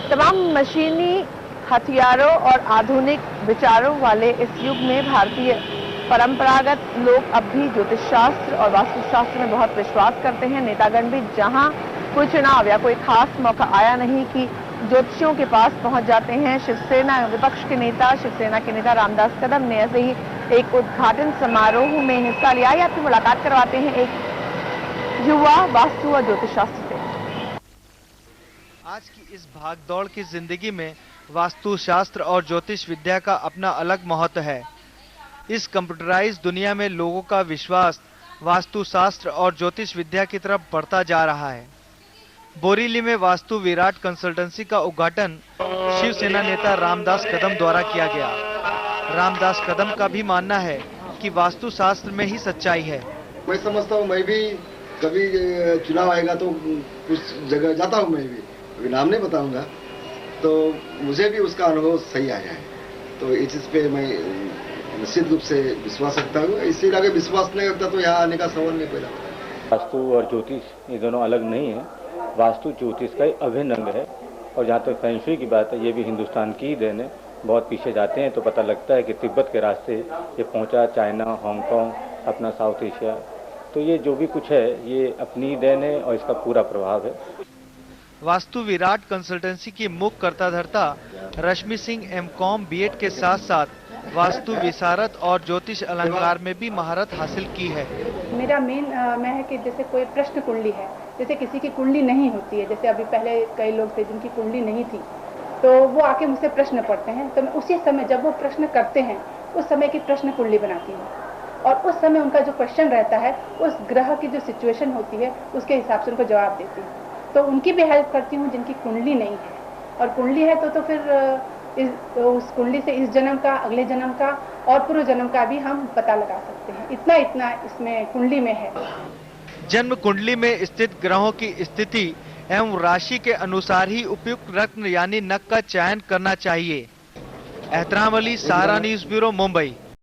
तमाम मशीनी हथियारों और आधुनिक विचारों वाले इस युग में भारतीय परंपरागत लोग अब भी ज्योतिष शास्त्र और वास्तुशास्त्र में बहुत विश्वास करते हैं। नेतागण भी जहां कोई चुनाव या कोई खास मौका आया नहीं कि ज्योतिषियों के पास पहुंच जाते हैं। शिवसेना विपक्ष के नेता शिवसेना के नेता रामदास कदम ने ऐसे ही एक उद्घाटन समारोह में हिस्सा लिया। आपकी मुलाकात करवाते हैं एक युवा वास्तु और ज्योतिष शास्त्र से। आज की इस भागदौड़ की जिंदगी में वास्तु शास्त्र और ज्योतिष विद्या का अपना अलग महत्व है। इस कंप्यूटराइज्ड दुनिया में लोगों का विश्वास वास्तु शास्त्र और ज्योतिष विद्या की तरफ बढ़ता जा रहा है। बोरीली में वास्तु विराट कंसल्टेंसी का उद्घाटन शिवसेना नेता रामदास कदम द्वारा किया गया। रामदास कदम का भी मानना है कि वास्तु शास्त्र में ही सच्चाई है। मैं समझता हूँ, मैं भी कभी चुनाव आएगा तो कुछ जगह जाता हूँ, मैं भी अभी नाम नहीं बताऊंगा, तो मुझे भी उसका अनुभव सही आया है। तो इस चीज पे मैं निश्चित रूप से विश्वास रखता हूँ। इसीलिए अगर विश्वास नहीं रखता तो यहाँ आने का सवाल नहीं पैदा। वास्तु और ज्योतिष ये दोनों अलग नहीं है। वास्तु ज्योतिष का एक अभिन्न अंग है। और जहाँ तक फैंग शुई की बात है, ये भी हिंदुस्तान की ही देन है। बहुत पीछे जाते हैं तो पता लगता है कि तिब्बत के रास्ते ये पहुँचा, चाइना, हांगकांग, अपना साउथ एशिया। तो ये जो भी कुछ है ये अपनी देन है और इसका पूरा प्रभाव है। वास्तु विराट कंसल्टेंसी की मुख्य कर्ताधर्ता रश्मि सिंह एमकॉम बीएड के साथ साथ वास्तु विशारद और ज्योतिष अलंकार में भी महारत हासिल की है। मेरा मेन मैं है कि जैसे कोई प्रश्न कुंडली है, जैसे किसी की कुंडली नहीं होती है, जैसे अभी पहले कई लोग थे जिनकी कुंडली नहीं थी, तो वो आके मुझसे प्रश्न पढ़ते हैं, तो मैं उसी समय जब वो प्रश्न करते हैं उस समय की प्रश्न कुंडली बनाती हूँ और उस समय उनका जो क्वेश्चन रहता है उस ग्रह की जो सिचुएशन होती है उसके हिसाब से उनको जवाब देती हूँ। तो उनकी भी हेल्प करती हूँ जिनकी कुंडली नहीं है, और कुंडली है तो फिर उस कुंडली से इस जन्म का, अगले जन्म का और पूर्व जन्म का भी हम पता लगा सकते हैं। इतना इसमें कुंडली में है। जन्म कुंडली में स्थित ग्रहों की स्थिति एवं राशि के अनुसार ही उपयुक्त रत्न यानी नग का चयन करना चाहिए। एहतराम अली, सहारा न्यूज़ ब्यूरो, मुंबई।